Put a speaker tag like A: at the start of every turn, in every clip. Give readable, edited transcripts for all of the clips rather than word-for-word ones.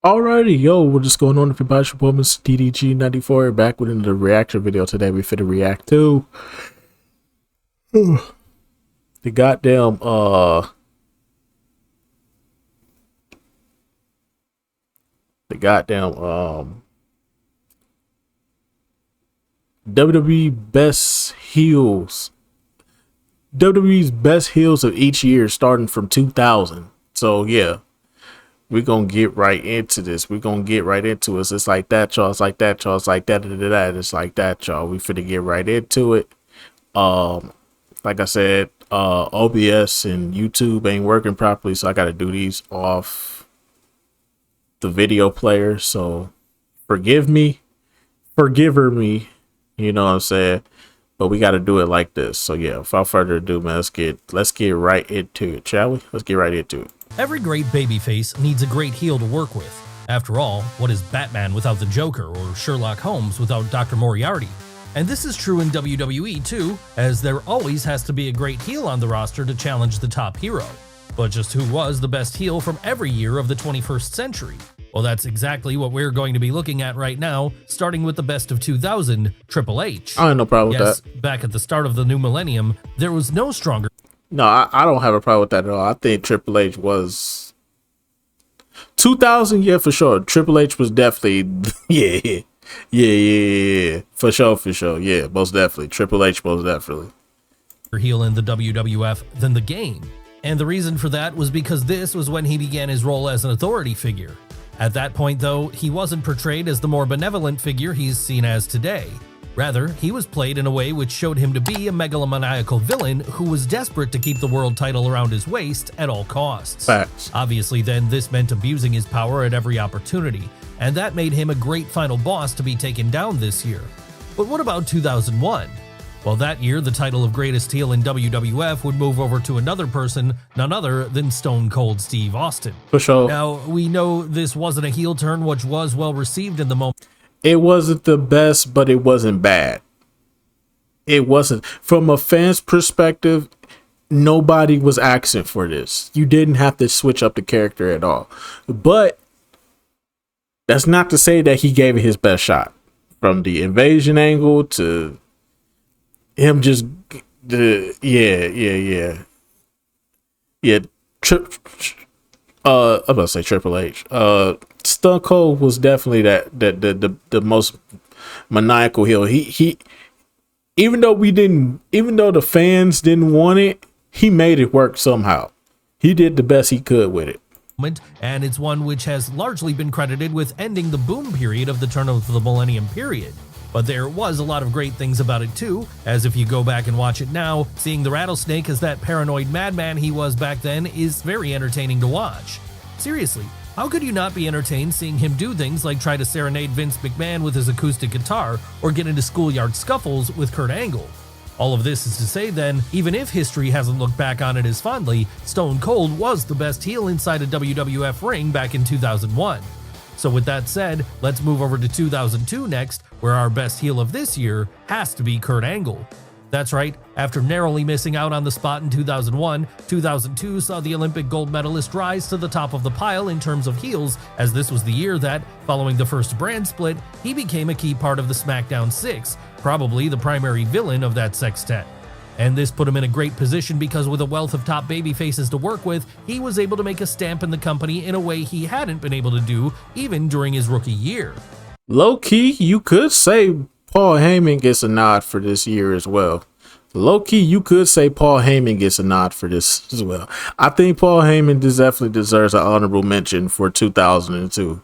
A: Alrighty, yo, what's just going on with your performance DDG94 back with another reaction video today. We finna react to the goddamn the goddamn WWE best heels. WWE's best heels of each year starting from 2000. So yeah. We're going to get right into this. We're going to get right into it. It's like that, y'all. It's like that, y'all. It's like that, It's like that, y'all. We finna get right into it. Like I said, OBS and YouTube ain't working properly, so I got to do these off the video player. So forgive me. Forgive me. You know what I'm saying? But we got to do it like this. So yeah, without further ado, man, let's get right into it, shall we? Let's get right into it.
B: Every great babyface needs a great heel to work with. After all, what is Batman without the Joker or Sherlock Holmes without Dr. Moriarty? And this is true in WWE too, as there always has to be a great heel on the roster to challenge the top hero. But just who was the best heel from every year of the 21st century? Well, that's exactly what we're going to be looking at right now, starting with the best of 2000, Triple H.
A: I have no problem with that.
B: Back at the start of the new millennium, there was no stronger.
A: No, I don't have a problem with that at all. I think Triple H was 2000, yeah, for sure. Triple H was definitely, yeah, for sure, yeah, most definitely. Triple H, most definitely.
B: Heel in the WWF than the Game. And the reason for that was because this was when he began his role as an authority figure. At that point, though, he wasn't portrayed as the more benevolent figure he's seen as today. Rather, he was played in a way which showed him to be a megalomaniacal villain who was desperate to keep the world title around his waist at all costs.
A: Facts.
B: Obviously, then, this meant abusing his power at every opportunity, and that made him a great final boss to be taken down this year. But what about 2001? Well, that year, the title of greatest heel in WWF would move over to another person, none other than Stone Cold Steve Austin.
A: For sure.
B: Now, we know this wasn't a heel turn which was well received in the moment.
A: It wasn't the best, but it wasn't bad. It wasn't. From a fan's perspective, nobody was asking for this. You didn't have to switch up the character at all. But that's not to say that he gave it his best shot. From the invasion angle to him just, yeah. I'm about to say Triple H. Stone Cold was definitely the most maniacal heel. He even though the fans didn't want it, he made it work somehow. He did the best he could with it.
B: And it's one which has largely been credited with ending the boom period of the turn of the millennium period. But there was a lot of great things about it too, as if you go back and watch it now, seeing the Rattlesnake as that paranoid madman he was back then is very entertaining to watch. Seriously, how could you not be entertained seeing him do things like try to serenade Vince McMahon with his acoustic guitar or get into schoolyard scuffles with Kurt Angle? All of this is to say then, even if history hasn't looked back on it as fondly, Stone Cold was the best heel inside a WWF ring back in 2001. So with that said, let's move over to 2002 next, where our best heel of this year has to be Kurt Angle. That's right, after narrowly missing out on the spot in 2001, 2002 saw the Olympic gold medalist rise to the top of the pile in terms of heels, as this was the year that, following the first brand split, he became a key part of the SmackDown 6, probably the primary villain of that sextet. And this put him in a great position because with a wealth of top babyfaces to work with, he was able to make a stamp in the company in a way he hadn't been able to do even during his rookie year.
A: Low key, you could say Paul Heyman gets a nod for this year as well. Low key, you could say Paul Heyman gets a nod for this as well. I think Paul Heyman definitely deserves an honorable mention for 2002.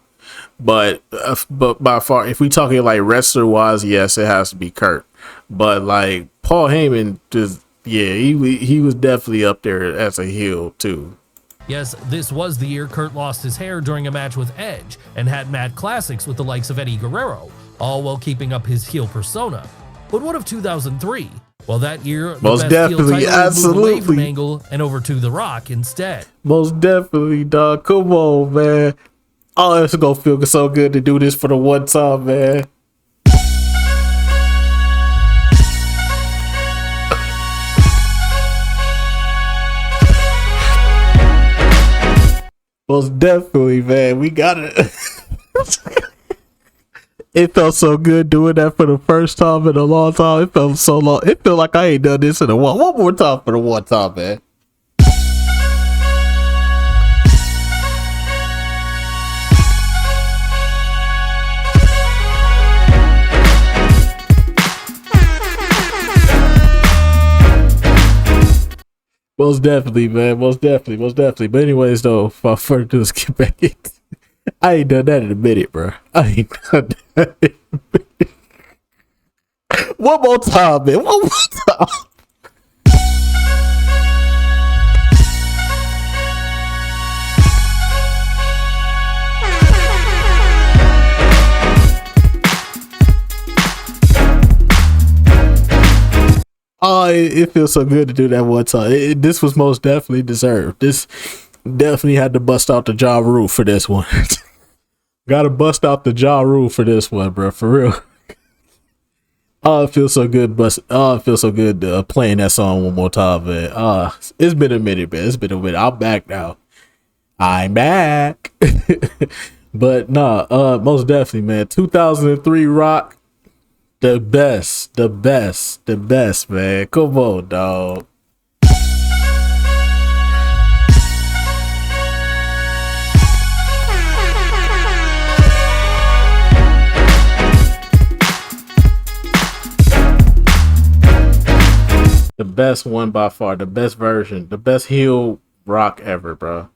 A: But by far, if we talking like wrestler wise, yes, it has to be Kurt. But like Paul Heyman, just he was definitely up there as a heel too.
B: Yes, this was the year Kurt lost his hair during a match with Edge and had mad classics with the likes of Eddie Guerrero, all while keeping up his heel persona. But what of 2003? Well, that year, the
A: most
B: best
A: definitely,
B: heel title
A: absolutely,
B: moved away from Angle and over to The Rock instead.
A: Most definitely, dog. Come on, man. Oh, it's gonna feel so good to do this for the one time, man. Most definitely, man. We got it. It felt so good doing that for the first time in a long time. It felt so long. It felt like I ain't done this in a while. One more time for the one time, man. Most definitely, man. Most definitely. Most definitely. But anyways, though, without further ado, let's get back in. I ain't done that in a minute, bro. I ain't done that in a minute. One more time, man. One more time. Oh, it feels so good to do that one time. This was most definitely deserved. This definitely had to bust out the jaw rule for this one. Gotta bust out the jaw rule for this one, bro. For real. Oh, it feels so good. It feels so good playing that song one more time, man. It's been a minute, man. It's been a minute. I'm back now. I'm back. But nah, most definitely, man. 2003 Rock. The best, man. Come on, dog. The best one by far, the best version, the best heel Rock ever, bro.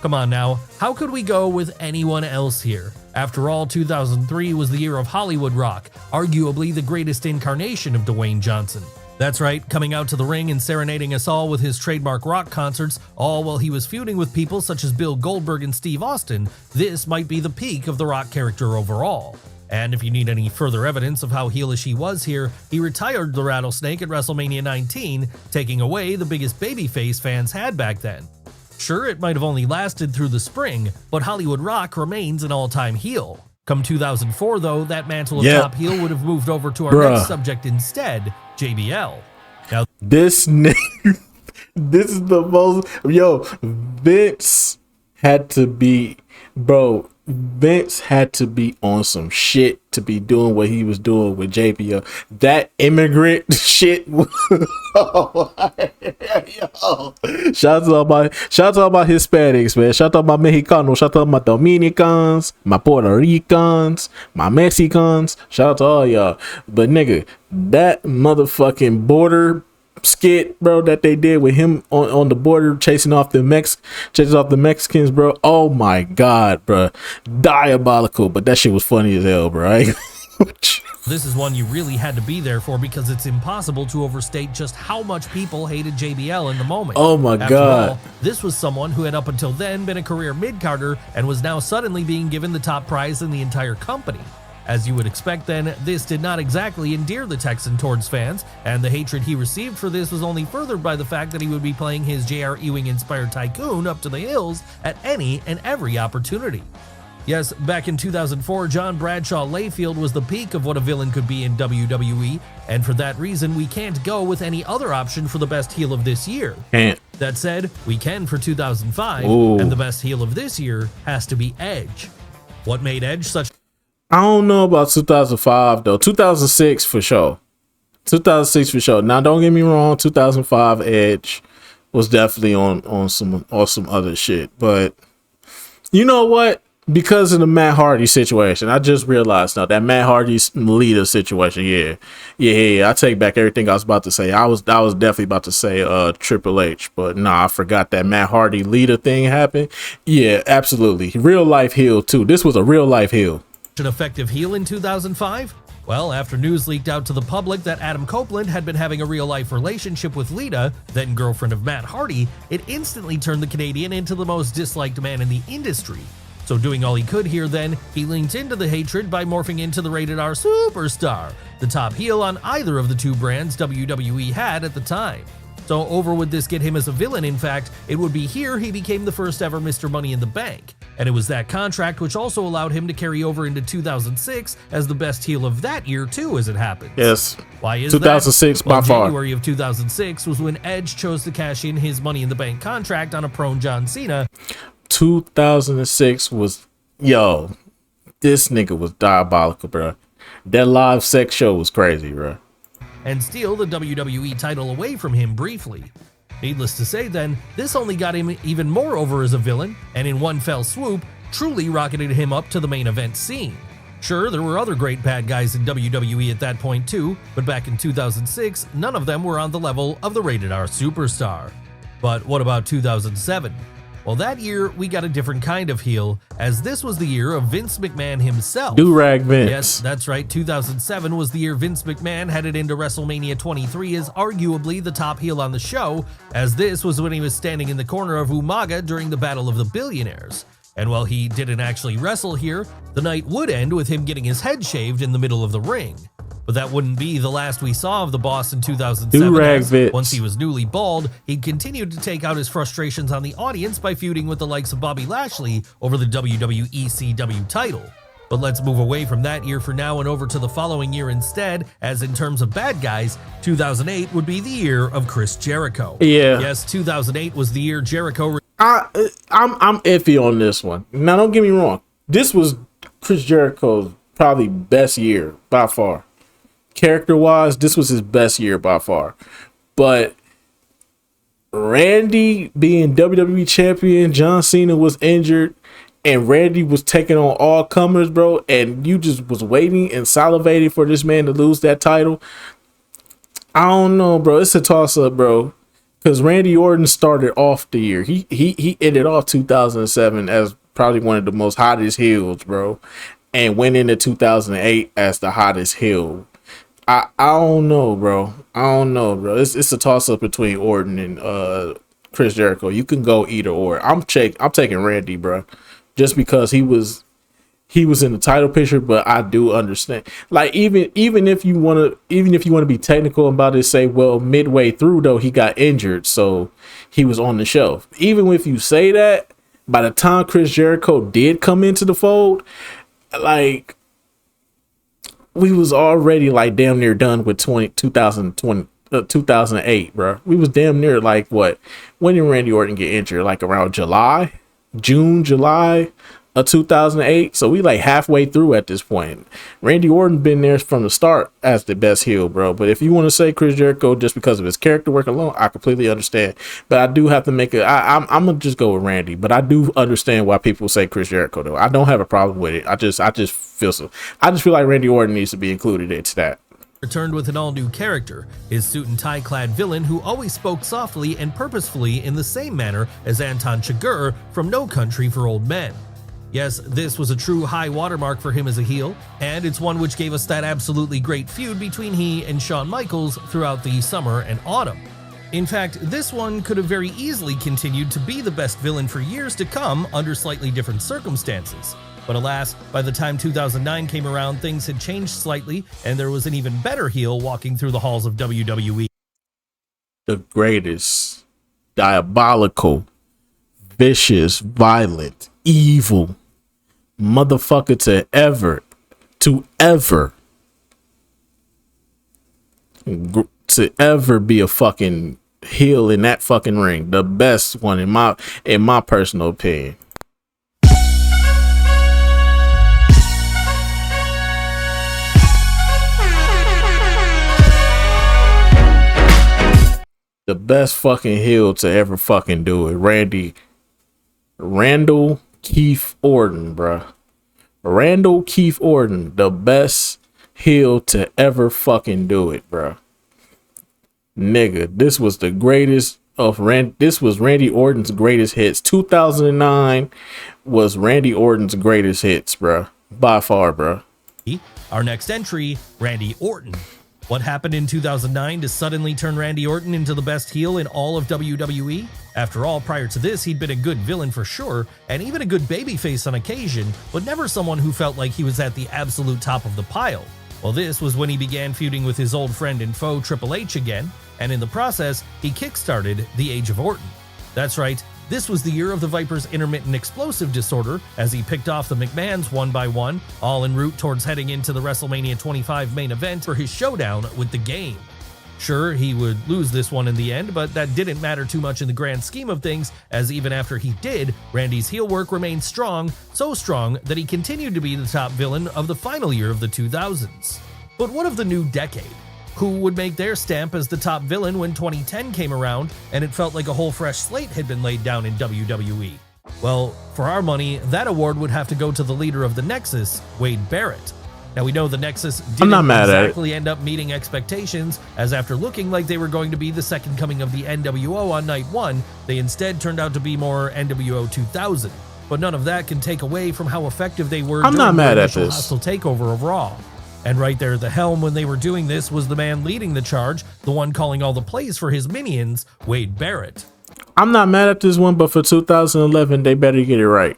B: Come on now, how could we go with anyone else here? After all, 2003 was the year of Hollywood Rock, arguably the greatest incarnation of Dwayne Johnson. That's right, coming out to the ring and serenading us all with his trademark rock concerts, all while he was feuding with people such as Bill Goldberg and Steve Austin, this might be the peak of the Rock character overall. And if you need any further evidence of how heelish he was here, he retired the Rattlesnake at WrestleMania 19, taking away the biggest babyface fans had back then. Sure, it might have only lasted through the spring, but Hollywood Rock remains an all-time heel. Come 2004, though, that mantle of top heel would have moved over to our next subject instead, JBL. Now,
A: this is the most... Yo, Vince had to be... Bro, Vince had to be on some shit to be doing what he was doing with JBL. That immigrant shit. Yo. Shout out to all my Hispanics, man. Shout out to my Mexicanos. Shout out to my Dominicans, my Puerto Ricans, my Mexicans. Shout out to all y'all. But nigga, that motherfucking border skit, bro, that they did with him on the border chasing off the Mexicans, bro. Oh my god, bro. Diabolical, but that shit was funny as hell, bro.
B: This is one you really had to be there for because it's impossible to overstate just how much people hated JBL in the moment.
A: Oh my god.
B: All, this was someone who had up until then been a career mid-carder and was now suddenly being given the top prize in the entire company. As you would expect then, this did not exactly endear the Texan towards fans, and the hatred he received for this was only furthered by the fact that he would be playing his J.R. Ewing-inspired tycoon up to the hills at any and every opportunity. Yes, back in 2004, John Bradshaw Layfield was the peak of what a villain could be in WWE, and for that reason, we can't go with any other option for the best heel of this year.
A: Can't.
B: That said, we can for 2005, and the best heel of this year has to be Edge. What made Edge such...
A: I don't know about 2005 though. 2006 for sure. 2006 for sure. Now don't get me wrong, 2005 Edge was definitely on some other shit. But you know what? Because of the Matt Hardy situation, I just realized now that Matt Hardy's leader situation. Yeah. I take back everything I was about to say. I was definitely about to say Triple H, but nah, I forgot that Matt Hardy leader thing happened. Yeah, absolutely. Real life heel too. This was a real life heel.
B: An effective heel in 2005? Well, after news leaked out to the public that Adam Copeland had been having a real-life relationship with Lita, then girlfriend of Matt Hardy, it instantly turned the Canadian into the most disliked man in the industry. So doing all he could here then, he leans into the hatred by morphing into the rated R superstar, the top heel on either of the two brands WWE had at the time. So over would this get him as a villain? In fact, it would be here he became the first ever Mr. Money in the Bank. And it was that contract which also allowed him to carry over into 2006 as the best heel of that year too, as it happened.
A: Yes.
B: Why is
A: 2006
B: that? Well,
A: by far.
B: January of 2006 was when Edge chose to cash in his Money in the Bank contract on a prone John Cena.
A: 2006 was, yo, this nigga was diabolical, bro. That live sex show was crazy, bro.
B: And steal the WWE title away from him briefly. Needless to say then, this only got him even more over as a villain, and in one fell swoop, truly rocketed him up to the main event scene. Sure, there were other great bad guys in WWE at that point too, but back in 2006, none of them were on the level of the Rated R superstar. But what about 2007? Well, that year, we got a different kind of heel, as this was the year of Vince McMahon himself.
A: Do-rag Vince.
B: Yes, that's right, 2007 was the year Vince McMahon headed into WrestleMania 23 as arguably the top heel on the show, as this was when he was standing in the corner of Umaga during the Battle of the Billionaires. And while he didn't actually wrestle here, the night would end with him getting his head shaved in the middle of the ring. But that wouldn't be the last we saw of the boss in 2007, as once he was newly bald, he'd continued to take out his frustrations on the audience by feuding with the likes of Bobby Lashley over the WWE ECW title. But let's move away from that year for now and over to the following year instead, as in terms of bad guys, 2008 would be the year of Chris Jericho.
A: Yeah.
B: Yes, 2008 was the year Jericho...
A: I'm iffy on this one. Now, don't get me wrong. This was Chris Jericho's probably best year by far. Character-wise, this was his best year by far. But Randy being WWE champion, John Cena was injured, and Randy was taking on all comers, bro, and you just was waiting and salivating for this man to lose that title. I don't know, bro. It's a toss-up, bro. Because Randy Orton started off the year. He ended off 2007 as probably one of the most hottest heels, bro. And went into 2008 as the hottest heel. I don't know, bro. It's a toss up between Orton and Chris Jericho. You can go either or. I'm taking Randy, bro, just because he was in the title picture. But I do understand, like even if you want to be technical about it, say, well, midway through though he got injured, so he was on the shelf. Even if you say that, by the time Chris Jericho did come into the fold, like, we was already like damn near done with 2008, bro. We was damn near like, what? When did Randy Orton get injured? Like around July of 2008. So we like halfway through at this point. Randy Orton been there from the start as the best heel, bro. But if you want to say Chris Jericho just because of his character work alone, I completely understand. But I do have to make I'm gonna just go with Randy. But I do understand why people say Chris Jericho though. I don't have a problem with it. I just feel like Randy Orton needs to be included into that.
B: Returned with an all-new character, his suit and tie-clad villain who always spoke softly and purposefully in the same manner as Anton Chigurh from No Country for Old Men. Yes, this was a true high watermark for him as a heel, and it's one which gave us that absolutely great feud between he and Shawn Michaels throughout the summer and autumn. In fact, this one could have very easily continued to be the best villain for years to come under slightly different circumstances. But alas, by the time 2009 came around, things had changed slightly, and there was an even better heel walking through the halls of WWE.
A: The greatest, diabolical, vicious, violent, evil motherfucker to ever be a fucking heel in that fucking ring. The best one in my personal opinion. The best fucking heel to ever fucking do it. Randall Keith Orton, bruh. Randall Keith Orton, the best heel to ever fucking do it, bruh. Nigga, this was the greatest of this was Randy Orton's greatest hits. 2009 was Randy Orton's greatest hits, bruh. By far, bruh.
B: Our next entry, Randy Orton. What happened in 2009 to suddenly turn Randy Orton into the best heel in all of WWE? After all, prior to this, he'd been a good villain for sure, and even a good babyface on occasion, but never someone who felt like he was at the absolute top of the pile. Well, this was when he began feuding with his old friend and foe Triple H again, and in the process, he kickstarted the Age of Orton. That's right, this was the year of the Viper's intermittent explosive disorder, as he picked off the McMahons one by one, all en route towards heading into the WrestleMania 25 main event for his showdown with The Game. Sure, he would lose this one in the end, but that didn't matter too much in the grand scheme of things, as even after he did, Randy's heel work remained strong, so strong that he continued to be the top villain of the final year of the 2000s. But what of the new decade? Who would make their stamp as the top villain when 2010 came around and it felt like a whole fresh slate had been laid down in WWE? Well, for our money, that award would have to go to the leader of the Nexus, Wade Barrett. Now, we know the Nexus didn't exactly end up meeting expectations, as after looking like they were going to be the second coming of the NWO on night one, they instead turned out to be more NWO 2000. But none of that can take away from how effective they were during the initial hostile takeover of Raw. And right there at the helm when they were doing this was the man leading the charge, the one calling all the plays for his minions, Wade Barrett.
A: I'm not mad at this one, but for 2011, they better get it right.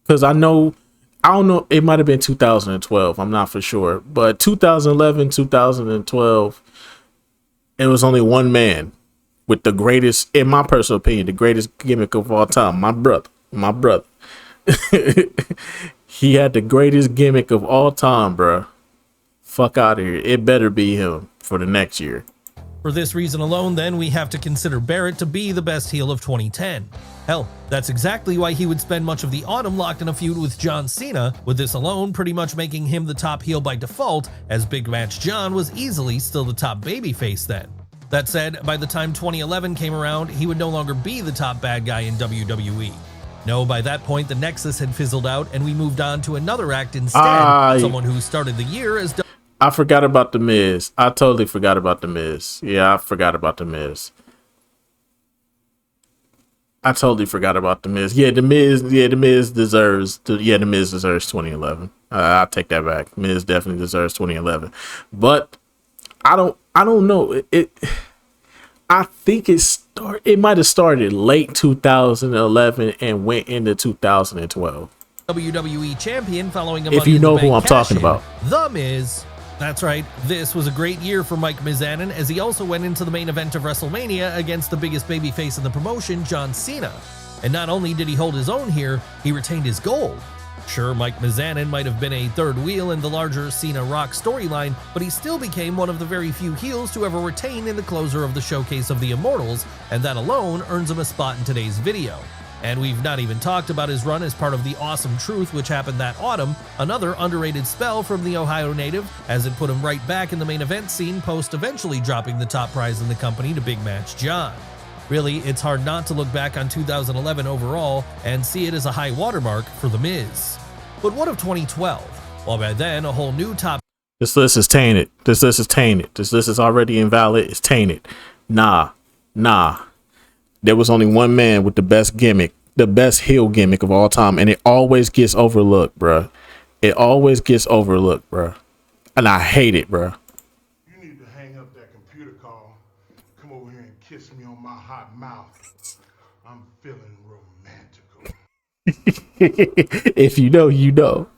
A: Because I don't know, it might have been 2012, I'm not for sure. But 2011, 2012, it was only one man with the greatest, in my personal opinion, the greatest gimmick of all time. My brother. He had the greatest gimmick of all time, bruh. Fuck out of here. It better be him for the next year.
B: For this reason alone, then, we have to consider Barrett to be the best heel of 2010. Hell, that's exactly why he would spend much of the autumn locked in a feud with John Cena, with this alone pretty much making him the top heel by default, as Big Match John was easily still the top babyface then. That said, by the time 2011 came around, he would no longer be the top bad guy in WWE. No, by that point, the Nexus had fizzled out, and we moved on to another act instead, someone who started the year as...
A: I forgot about The Miz. I totally forgot about The Miz. Yeah, I forgot about The Miz. I totally forgot about The Miz. The Miz deserves 2011. I'll take that back. Miz definitely deserves 2011. But I don't know. I think it might have started late 2011 and went into 2012.
B: WWE champion following a
A: if you know who I'm talking about.
B: The Miz. That's right, this was a great year for Mike Mizanin, as he also went into the main event of WrestleMania against the biggest babyface in the promotion, John Cena. And not only did he hold his own here, he retained his gold. Sure, Mike Mizanin might have been a third wheel in the larger Cena-Rock storyline, but he still became one of the very few heels to ever retain in the closer of the Showcase of the Immortals, and that alone earns him a spot in today's video. And we've not even talked about his run as part of the Awesome Truth, which happened that autumn, another underrated spell from the Ohio native, as it put him right back in the main event scene post eventually dropping the top prize in the company to Big Match John. Really, it's hard not to look back on 2011 overall and see it as a high watermark for The Miz. But what of 2012? Well, by then, a whole new top...
A: This list is tainted. This list is already invalid. It's tainted. Nah. There was only one man with the best gimmick, the best heel gimmick of all time, and it always gets overlooked, bruh. It always gets overlooked, bruh. And I hate it, bruh.
C: You need to hang up that computer call. Come over here and kiss me on my hot mouth. I'm feeling romantical.
A: If you know, you know.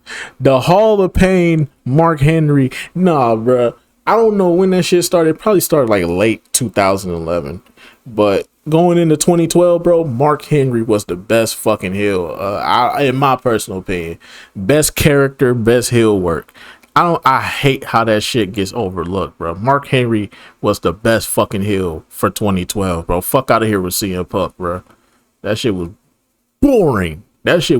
A: The Hall of Pain, Mark Henry. Nah, bruh. I don't know when that shit started. It probably started like late 2011. But going into 2012, bro, Mark Henry was the best fucking heel. In my personal opinion, best character, best heel work. I hate how that shit gets overlooked, bro. Mark Henry was the best fucking heel for 2012, bro. Fuck out of here with CM Punk, bro. That shit was boring. Actually,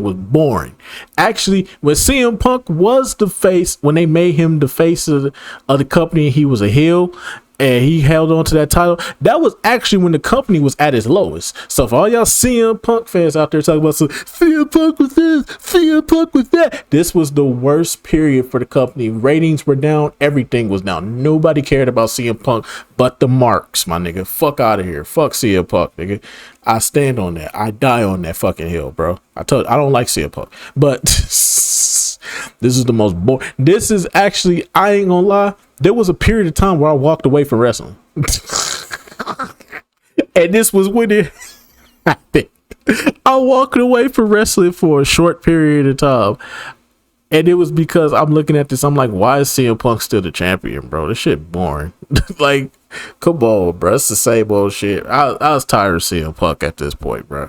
A: when CM Punk was the face, when they made him the face of the company, he was a heel. And he held on to that title. That was actually when the company was at its lowest. So for all y'all CM Punk fans out there talking about CM Punk was this, CM Punk was that, this was the worst period for the company. Ratings were down. Everything was down. Nobody cared about CM Punk but the marks, my nigga. Fuck out of here. Fuck CM Punk, nigga. I stand on that. I die on that fucking hill, bro. I don't like CM Punk. But this is the most boring. This is actually, I ain't gonna lie. There was a period of time where I walked away from wrestling. And this was when it happened. I walked away from wrestling for a short period of time. And it was because I'm looking at this. I'm like, why is CM Punk still the champion, bro? This shit boring. Like, come on, bro. It's the same old shit. I was tired of CM Punk at this point, bro.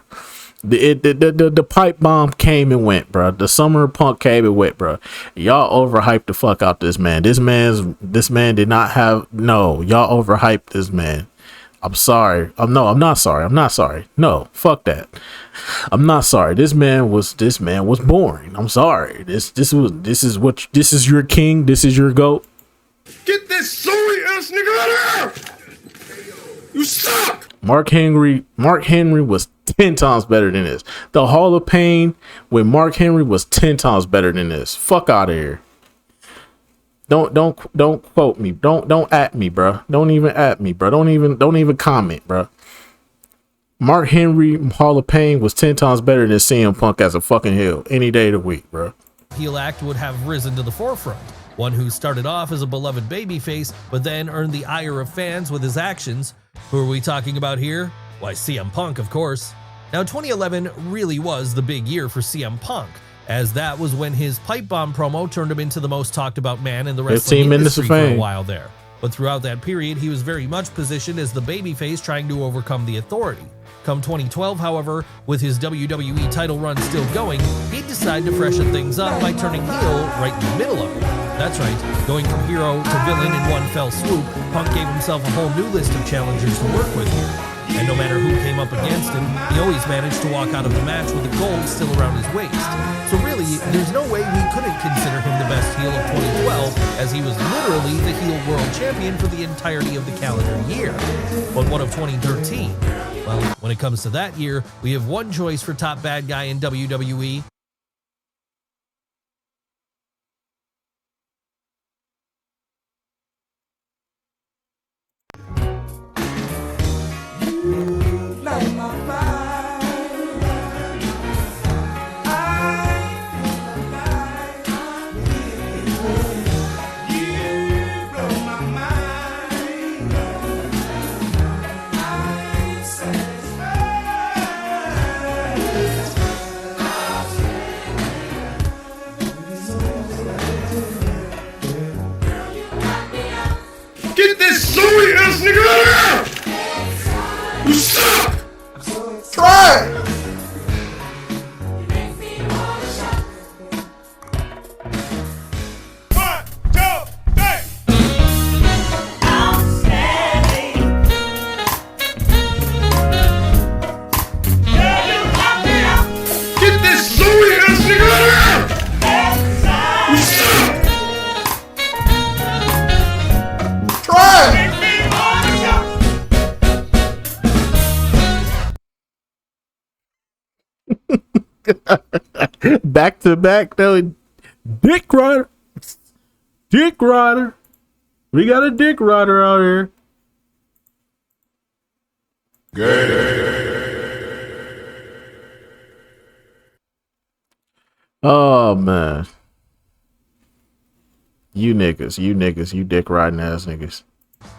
A: The pipe bomb came and went, bro. The summer of punk came and went, bro. Y'all overhyped the fuck out this man. This man did not have no. Y'all overhyped this man. I'm sorry. I'm not sorry. I'm not sorry. No, fuck that. I'm not sorry. This man was boring. I'm sorry. This is your king. This is your GOAT.
D: Get this sorry ass nigga out of here! You suck!
A: Mark Henry was 10 times better than this. The Hall of Pain with Mark Henry was 10 times better than this. Fuck out of here. Don't quote me. Don't at me, bro. Don't even at me, bro. Don't even comment, bro. Mark Henry Hall of Pain was 10 times better than CM Punk as a fucking heel any day of the week, bro.
B: Heel act would have risen to the forefront. One who started off as a beloved babyface, but then earned the ire of fans with his actions. Who are we talking about here? Why, CM Punk, of course. Now, 2011 really was the big year for CM Punk, as that was when his pipe bomb promo turned him into the most talked about man in the wrestling industry for a while there. But throughout that period, he was very much positioned as the babyface trying to overcome the Authority. Come 2012, however, with his WWE title run still going, he decided to freshen things up by turning heel right in the middle of it. That's right, going from hero to villain in one fell swoop, Punk gave himself a whole new list of challengers to work with here. And no matter who came up against him, he always managed to walk out of the match with the gold still around his waist. So really, there's no way we couldn't consider him the best heel of 2012, as he was literally the heel world champion for the entirety of the calendar year. But what of 2013? Well, when it comes to that year, we have one choice for top bad guy in WWE.
D: Get this sorry ass nigga out of here! You suck! Try! One, two, three! Get this sorry ass nigga out of here! You suck!
A: Back to back though. Dick Rider. We got a Dick Rider out here. Oh man. You niggas, you dick riding ass niggas.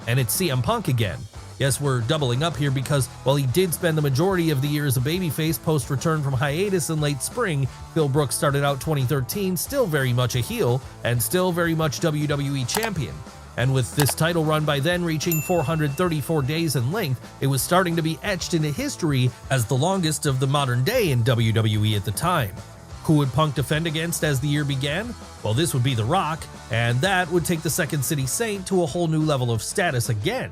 B: And it's CM Punk again. Yes, we're doubling up here because while he did spend the majority of the year as a babyface post-return from hiatus in late spring, Phil Brooks started out 2013 still very much a heel and still very much WWE champion. And with this title run by then reaching 434 days in length, it was starting to be etched into history as the longest of the modern day in WWE at the time. Who would Punk defend against as the year began? Well, this would be The Rock, and that would take the Second City Saint to a whole new level of status again.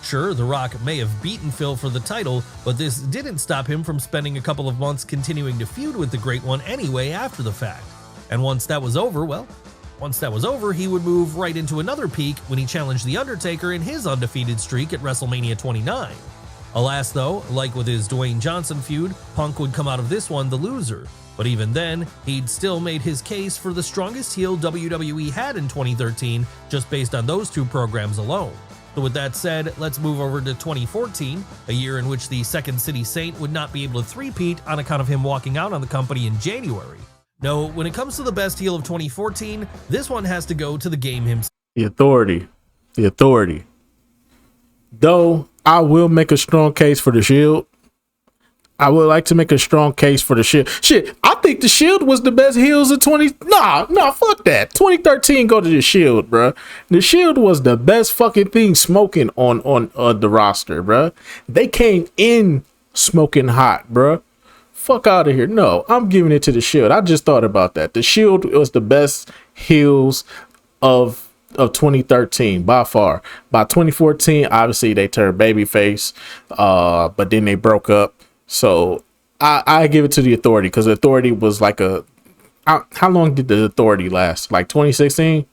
B: Sure, The Rock may have beaten Phil for the title, but this didn't stop him from spending a couple of months continuing to feud with the Great One anyway after the fact. And once that was over, he would move right into another peak when he challenged The Undertaker in his undefeated streak at WrestleMania 29. Alas though, like with his Dwayne Johnson feud, Punk would come out of this one the loser. But even then, he'd still made his case for the strongest heel WWE had in 2013 just based on those two programs alone. So with that said, let's move over to 2014, a year in which the Second City Saint would not be able to three-peat on account of him walking out on the company in January. No, when it comes to the best heel of 2014, this one has to go to the game himself.
A: The Authority. Though I will make a strong case for the Shield. I would like to make a strong case for the Shield. Shit, I think the Shield was the best heels of 20. Nah, fuck that. 2013, go to the Shield, bro. The Shield was the best fucking thing smoking on the roster, bro. They came in smoking hot, bro. Fuck out of here. No, I'm giving it to the Shield. I just thought about that. The Shield was the best heels of 2013 by far. By 2014, obviously they turned babyface, but then they broke up. So I give it to the Authority, because the Authority was like a, how long did the Authority last? Like 2016?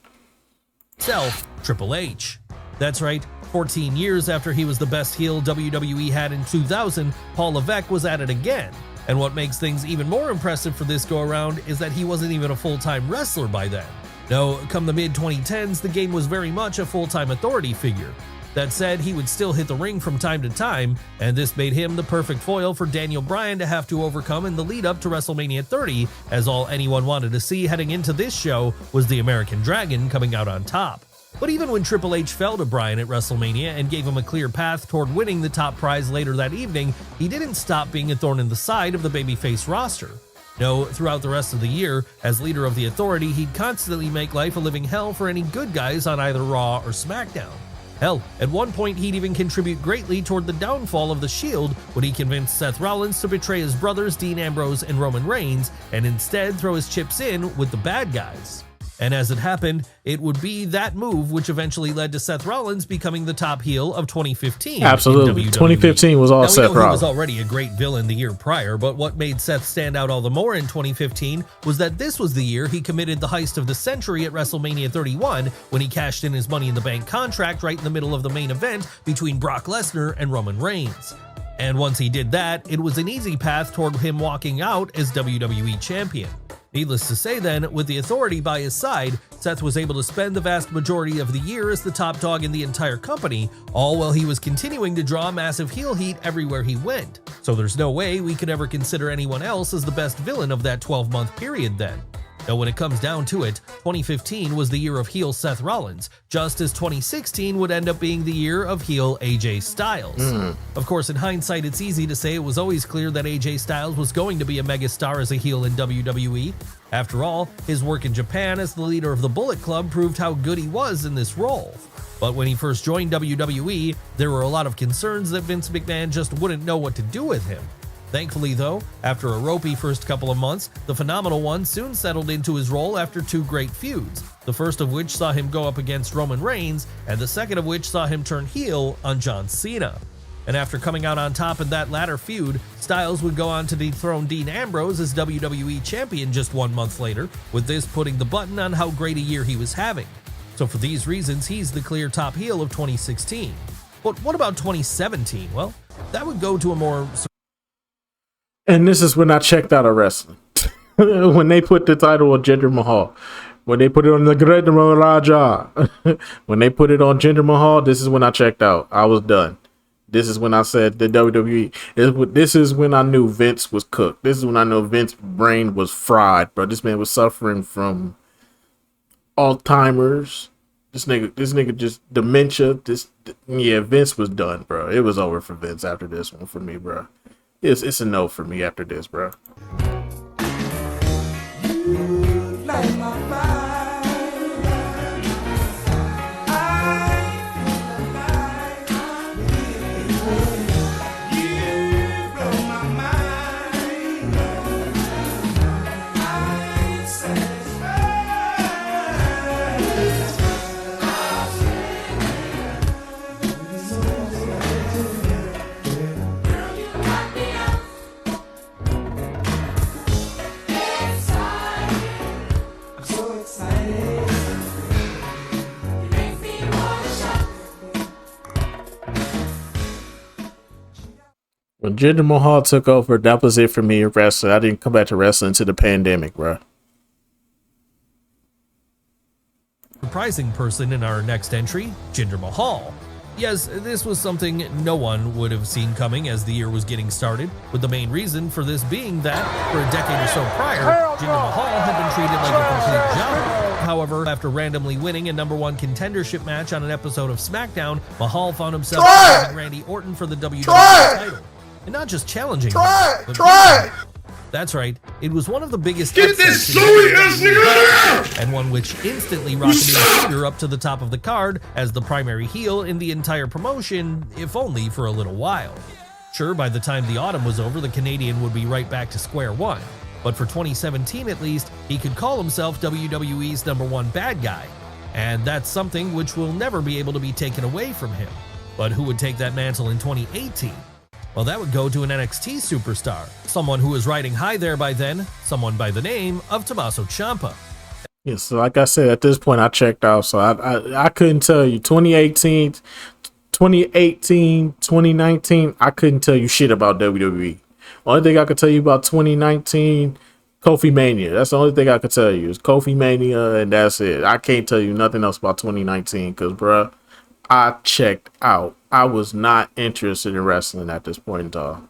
B: Triple H. That's right. 14 years after he was the best heel WWE had in 2000, Paul Levesque was at it again. And what makes things even more impressive for this go-around is that he wasn't even a full-time wrestler by then. No, come the mid-2010s, the game was very much a full-time Authority figure. That said, he would still hit the ring from time to time, and this made him the perfect foil for Daniel Bryan to have to overcome in the lead-up to WrestleMania 30, as all anyone wanted to see heading into this show was the American Dragon coming out on top. But even when Triple H fell to Bryan at WrestleMania and gave him a clear path toward winning the top prize later that evening, he didn't stop being a thorn in the side of the babyface roster. No, throughout the rest of the year, as leader of the Authority, he'd constantly make life a living hell for any good guys on either Raw or SmackDown. Hell, at one point he'd even contribute greatly toward the downfall of the Shield when he convinced Seth Rollins to betray his brothers Dean Ambrose and Roman Reigns and instead throw his chips in with the bad guys. And as it happened, it would be that move which eventually led to Seth Rollins becoming the top heel of 2015.
A: Absolutely. 2015 was all Seth Rollins.
B: He was already a great villain the year prior, but what made Seth stand out all the more in 2015 was that this was the year he committed the heist of the century at WrestleMania 31 when he cashed in his Money in the Bank contract right in the middle of the main event between Brock Lesnar and Roman Reigns. And once he did that, it was an easy path toward him walking out as WWE Champion. Needless to say then, with the Authority by his side, Seth was able to spend the vast majority of the year as the top dog in the entire company, all while he was continuing to draw massive heel heat everywhere he went. So there's no way we could ever consider anyone else as the best villain of that 12-month period then. Now when it comes down to it, 2015 was the year of heel Seth Rollins, just as 2016 would end up being the year of heel AJ Styles. Of course, in hindsight, it's easy to say it was always clear that AJ Styles was going to be a megastar as a heel in WWE. After all, his work in Japan as the leader of the Bullet Club proved how good he was in this role. But when he first joined WWE, there were a lot of concerns that Vince McMahon just wouldn't know what to do with him. Thankfully though, after a ropey first couple of months, the Phenomenal One soon settled into his role after two great feuds, the first of which saw him go up against Roman Reigns, and the second of which saw him turn heel on John Cena. And after coming out on top in that latter feud, Styles would go on to dethrone Dean Ambrose as WWE Champion just 1 month later, with this putting the button on how great a year he was having. So for these reasons, he's the clear top heel of 2016. But what about 2017? Well, that would go to a more...
A: And this is when I checked out of wrestling. When they put the title on Jinder Mahal. When they put it on the Great Raja. When they put it on Jinder Mahal, this is when I checked out. I was done. This is when I said the WWE. This is when I knew Vince was cooked. This is when I know Vince's brain was fried, bro. This man was suffering from Alzheimer's. This nigga just dementia. Vince was done, bro. It was over for Vince after this one for me, bro. It's a no for me after this, bro. When Jinder Mahal took over, that was it for me in wrestling. I didn't come back to wrestling until the pandemic, bro.
B: Surprising person in our next entry, Jinder Mahal. Yes, this was something no one would have seen coming as the year was getting started, with the main reason for this being that, for a decade or so prior, Jinder Mahal had been treated like a complete job. However, after randomly winning a #1 contendership match on an episode of SmackDown, Mahal found himself challenging Randy Orton for the WWE title. And not just challenging him, but that's right, it was one of the biggest
D: Get this sorry ass nigga out of here!
B: And one which instantly rocketed his figure up to the top of the card as the primary heel in the entire promotion, if only for a little while. Sure, by the time the autumn was over, the Canadian would be right back to square one. But for 2017 at least, he could call himself WWE's #1 bad guy. And that's something which will never be able to be taken away from him. But who would take that mantle in 2018? Well, that would go to an NXT superstar, someone who was riding high there by then, someone by the name of Tommaso Ciampa.
A: Yeah, so like I said, at this point I checked out, so I couldn't tell you 2018, 2019, I couldn't tell you shit about WWE. Only thing I could tell you about 2019, Kofi Mania. That's the only thing I could tell you is Kofi Mania, and that's it. I can't tell you nothing else about 2019 because, bruh, I checked out. I was not interested in wrestling at this point in time.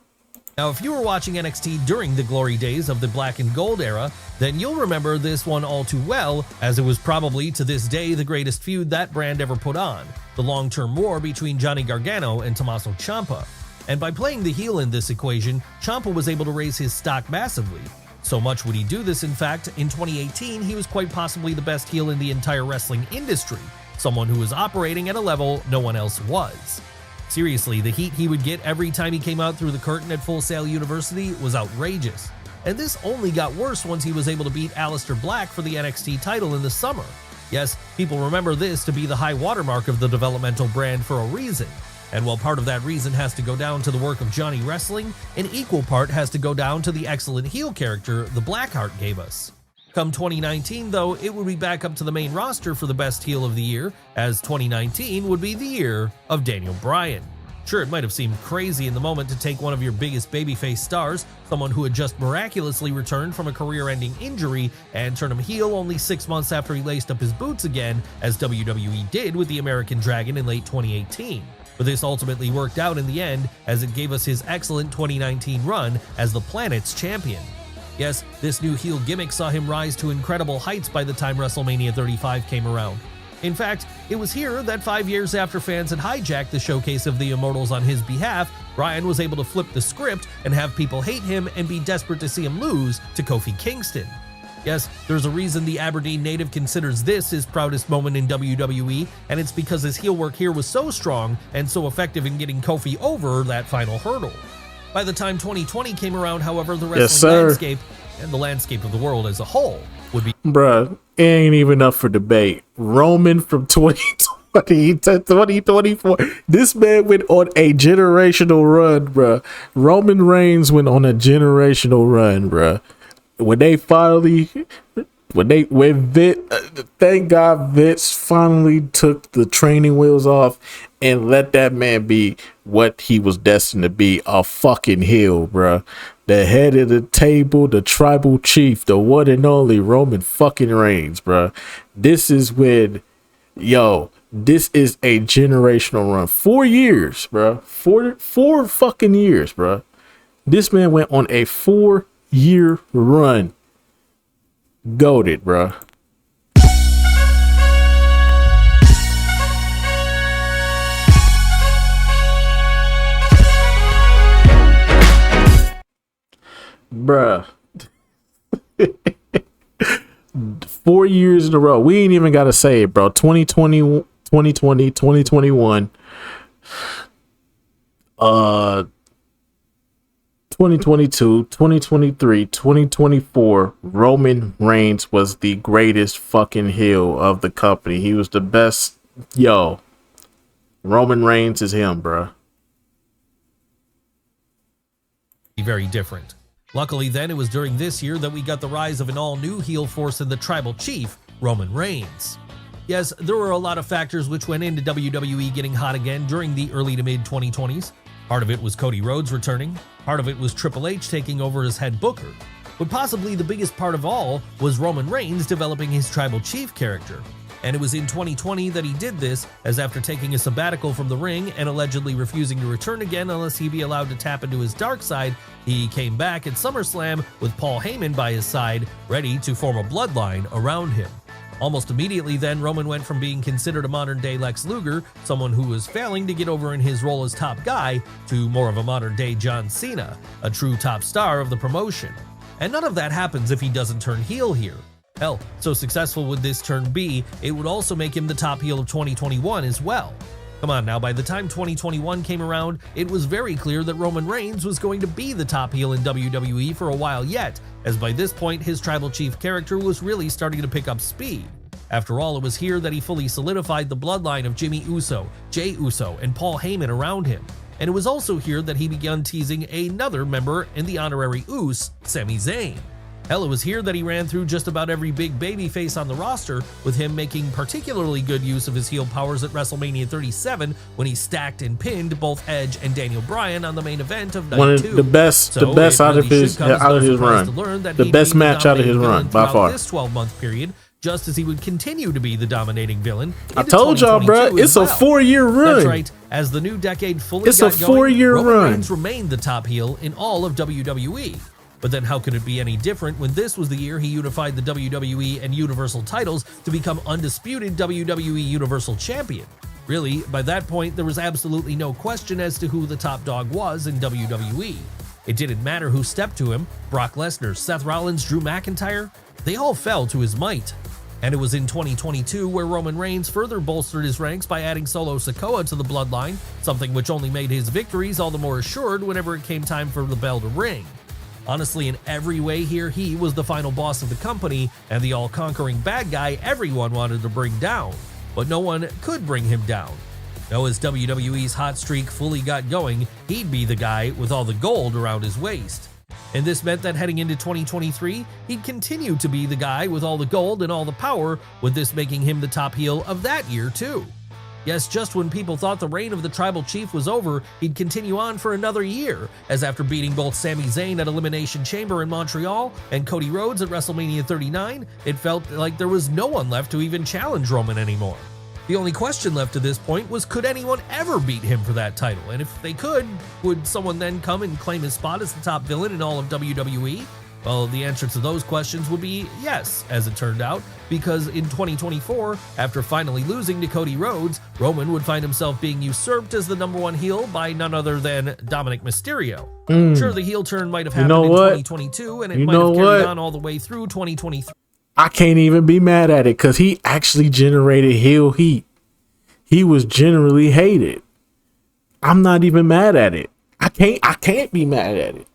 B: Now, if you were watching NXT during the glory days of the Black and Gold era, then you'll remember this one all too well, as it was probably to this day the greatest feud that brand ever put on, the long-term war between Johnny Gargano and Tommaso Ciampa. And by playing the heel in this equation, Ciampa was able to raise his stock massively. So much would he do this, in fact, in 2018 he was quite possibly the best heel in the entire wrestling industry, someone who was operating at a level no one else was. Seriously, the heat he would get every time he came out through the curtain at Full Sail University was outrageous. And this only got worse once he was able to beat Aleister Black for the NXT title in the summer. Yes, people remember this to be the high watermark of the developmental brand for a reason. And while part of that reason has to go down to the work of Johnny Wrestling, an equal part has to go down to the excellent heel character the Blackheart gave us. Come 2019, though, it would be back up to the main roster for the best heel of the year, as 2019 would be the year of Daniel Bryan. Sure, it might have seemed crazy in the moment to take one of your biggest babyface stars, someone who had just miraculously returned from a career-ending injury, and turn him heel only 6 months after he laced up his boots again, as WWE did with the American Dragon in late 2018. But this ultimately worked out in the end, as it gave us his excellent 2019 run as the Planet's champion. Yes, this new heel gimmick saw him rise to incredible heights by the time WrestleMania 35 came around. In fact, it was here that 5 years after fans had hijacked the showcase of the Immortals on his behalf, Bryan was able to flip the script and have people hate him and be desperate to see him lose to Kofi Kingston. Yes, there's a reason the Aberdeen native considers this his proudest moment in WWE, and it's because his heel work here was so strong and so effective in getting Kofi over that final hurdle. By the time 2020 came around, however, the wrestling landscape and the landscape of the world as a whole would be...
A: Bruh, it ain't even up for debate. Roman from 2020 to 2024. This man went on a generational run, bruh. Roman Reigns went on a generational run, bruh. Thank God Vince finally took the training wheels off and let that man be what he was destined to be, a fucking heel, bruh. The head of the table, the tribal chief, the one and only Roman fucking Reigns, bruh. This is when, this is a generational run. 4 years, bruh. Four fucking years, bruh. This man went on a 4-year run. Goated, bruh. Bruh. 4 years in a row. We ain't even gotta say it, bro. 2020, 2021. 2022, 2023, 2024, Roman Reigns was the greatest fucking heel of the company. He was the best. Roman Reigns is him, bruh.
B: Very different. Luckily then, it was during this year that we got the rise of an all-new heel force in the tribal chief, Roman Reigns. Yes, there were a lot of factors which went into WWE getting hot again during the early to mid 2020s. Part of it was Cody Rhodes returning, part of it was Triple H taking over as head booker, but possibly the biggest part of all was Roman Reigns developing his tribal chief character. And it was in 2020 that he did this, as after taking a sabbatical from the ring and allegedly refusing to return again unless he be allowed to tap into his dark side, he came back at SummerSlam with Paul Heyman by his side, ready to form a bloodline around him. Almost immediately then, Roman went from being considered a modern-day Lex Luger, someone who was failing to get over in his role as top guy, to more of a modern-day John Cena, a true top star of the promotion. And none of that happens if he doesn't turn heel here. Hell, so successful would this turn be, it would also make him the top heel of 2021 as well. Come on now, by the time 2021 came around, it was very clear that Roman Reigns was going to be the top heel in WWE for a while yet, as by this point his Tribal Chief character was really starting to pick up speed. After all, it was here that he fully solidified the bloodline of Jimmy Uso, Jey Uso, and Paul Heyman around him. And it was also here that he began teasing another member in the honorary Uso, Sami Zayn. Hell, it was here that he ran through just about every big babyface on the roster, with him making particularly good use of his heel powers at WrestleMania 37 when he stacked and pinned both Edge and Daniel Bryan on the main event of Night 2.
A: The best out of his run. The best match out of his run by far.
B: This 12-month period, just as he would continue to be the dominating villain.
A: I told y'all, bro, it's a 4-year run.
B: That's right. As the new decade fully
A: got going, 4-year
B: Roman
A: run.
B: Reigns remained the top heel in all of WWE. But then how could it be any different when this was the year he unified the WWE and Universal titles to become undisputed WWE Universal Champion? Really, by that point, there was absolutely no question as to who the top dog was in WWE. It didn't matter who stepped to him, Brock Lesnar, Seth Rollins, Drew McIntyre, they all fell to his might. And it was in 2022 where Roman Reigns further bolstered his ranks by adding Solo Sikoa to the bloodline, something which only made his victories all the more assured whenever it came time for the bell to ring. Honestly, in every way here, he was the final boss of the company and the all-conquering bad guy everyone wanted to bring down. But no one could bring him down. Now, as WWE's hot streak fully got going, he'd be the guy with all the gold around his waist. And this meant that heading into 2023, he'd continue to be the guy with all the gold and all the power, with this making him the top heel of that year too. Yes, just when people thought the reign of the Tribal Chief was over, he'd continue on for another year, as after beating both Sami Zayn at Elimination Chamber in Montreal and Cody Rhodes at WrestleMania 39, it felt like there was no one left to even challenge Roman anymore. The only question left at this point was, could anyone ever beat him for that title? And if they could, would someone then come and claim his spot as the top villain in all of WWE? Well, the answer to those questions would be yes, as it turned out, because in 2024, after finally losing to Cody Rhodes, Roman would find himself being usurped as the #1 heel by none other than Dominic Mysterio. Sure, the heel turn might have happened in 2022, and it might have carried on all the way through 2023.
A: I can't even be mad at it, because he actually generated heel heat. He was generally hated. I'm not even mad at it. I can't be mad at it.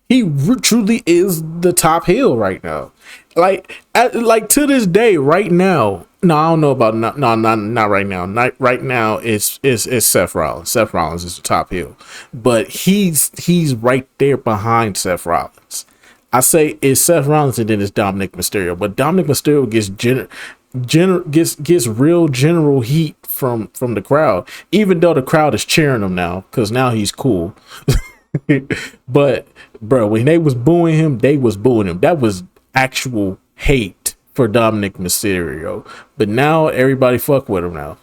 A: He truly is the top heel right now. Like to this day, right now. No, I don't know about not right now. Not right now. It's Seth Rollins. Seth Rollins is the top heel, but he's right there behind Seth Rollins. I say it's Seth Rollins and then it's Dominic Mysterio, but Dominic Mysterio gets real general heat from the crowd, even though the crowd is cheering him now because now he's cool. But bro, when they was booing him, that was actual hate for Dominic Mysterio, but now everybody fuck with him now.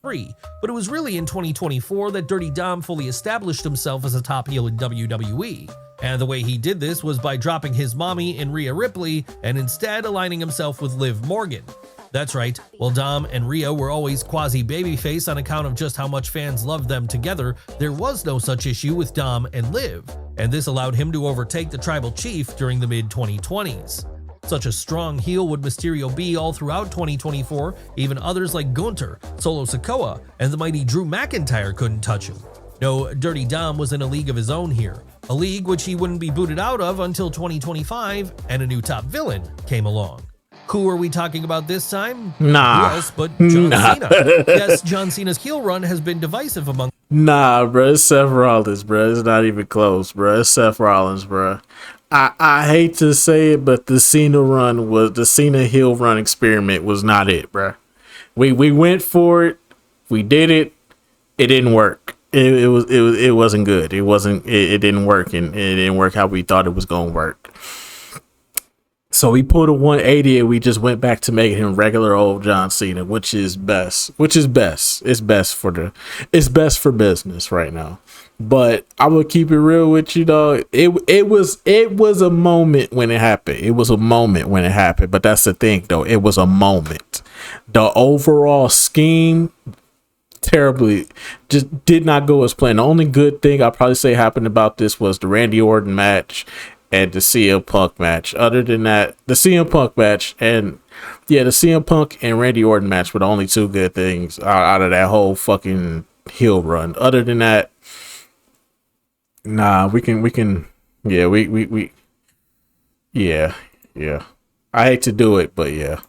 B: But it was really in 2024 that Dirty Dom fully established himself as a top heel in WWE. And the way he did this was by dropping his mommy in Rhea Ripley and instead aligning himself with Liv Morgan. That's right, while Dom and Rhea were always quasi-babyface on account of just how much fans loved them together, there was no such issue with Dom and Liv, and this allowed him to overtake the Tribal Chief during the mid-2020s. Such a strong heel would Mysterio be all throughout 2024, even others like Gunther, Solo Sikoa, and the mighty Drew McIntyre couldn't touch him. No, Dirty Dom was in a league of his own here, a league which he wouldn't be booted out of until 2025, and a new top villain came along. Who are we talking about this time? Yes, but John Cena. Yes, John Cena's heel run has been divisive among...
A: Nah, bro, it's Seth Rollins, bro. It's not even close, bro. It's Seth Rollins, bro. I hate to say it, but the Cena heel run experiment was not it, bro. We went for it. We did it. It didn't work. It wasn't good. It didn't work, and it didn't work how we thought it was going to work. So we pulled a 180 and we just went back to making him regular old John Cena, which is best. It's best for business right now. But I would keep it real with you, dog. It was a moment when it happened. But that's the thing, though. It was a moment. The overall scheme terribly just did not go as planned. The only good thing I'll probably say happened about this was the Randy Orton match and the CM Punk match. Other than that, the CM Punk match and the CM Punk and Randy Orton match were the only two good things out of that whole fucking heel run. Other than that, nah, we can, yeah, we, yeah. I hate to do it, but yeah.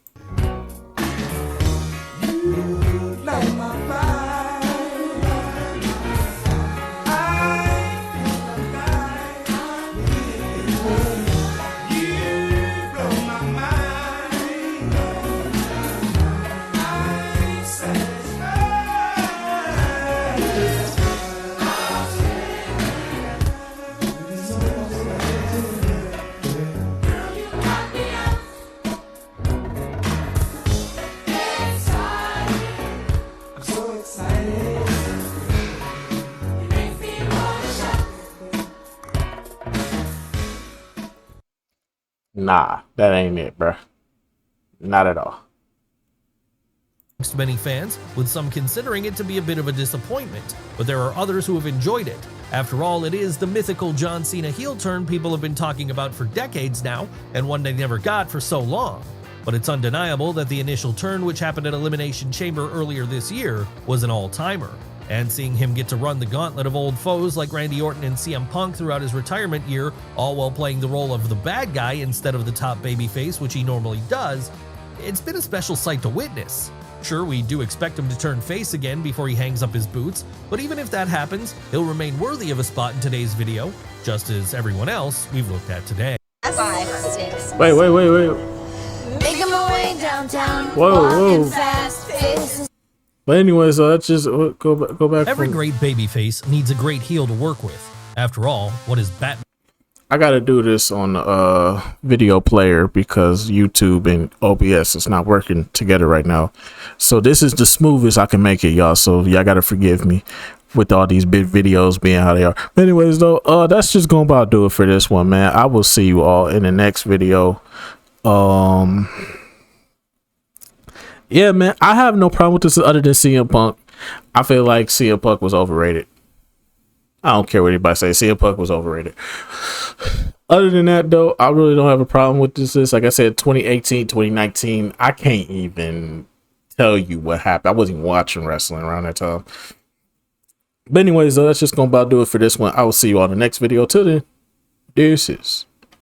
A: Nah, that ain't it, bruh. Not at all.
B: Amongst many fans, with some considering it to be a bit of a disappointment, but there are others who have enjoyed it. After all, it is the mythical John Cena heel turn people have been talking about for decades now, and one they never got for so long. But it's undeniable that the initial turn, which happened at Elimination Chamber earlier this year, was an all-timer. And seeing him get to run the gauntlet of old foes like Randy Orton and CM Punk throughout his retirement year, all while playing the role of the bad guy instead of the top babyface, which he normally does, it's been a special sight to witness. Sure, we do expect him to turn face again before he hangs up his boots, but even if that happens, he'll remain worthy of a spot in today's video, just as everyone else we've looked at today.
E: 5, 6.
A: Wait.
E: Making my way downtown.
A: Whoa.
E: Walking fast, faces.
A: But anyways, let's just go back.
B: Every great babyface needs a great heel to work with. After all, what is Batman?
A: I gotta do this on video player because YouTube and OBS is not working together right now. So this is the smoothest I can make it, y'all. So y'all gotta forgive me with all these big videos being how they are. But anyways, though, that's just gonna about do it for this one, man. I will see you all in the next video. Yeah, man, I have no problem with this other than CM Punk. I feel like CM Punk was overrated. I don't care what anybody says. CM Punk was overrated. Other than that, though, I really don't have a problem with this. Like I said, 2018, 2019, I can't even tell you what happened. I wasn't even watching wrestling around that time. But anyways, though, that's just going to about do it for this one. I will see you on the next video. Till then, deuces.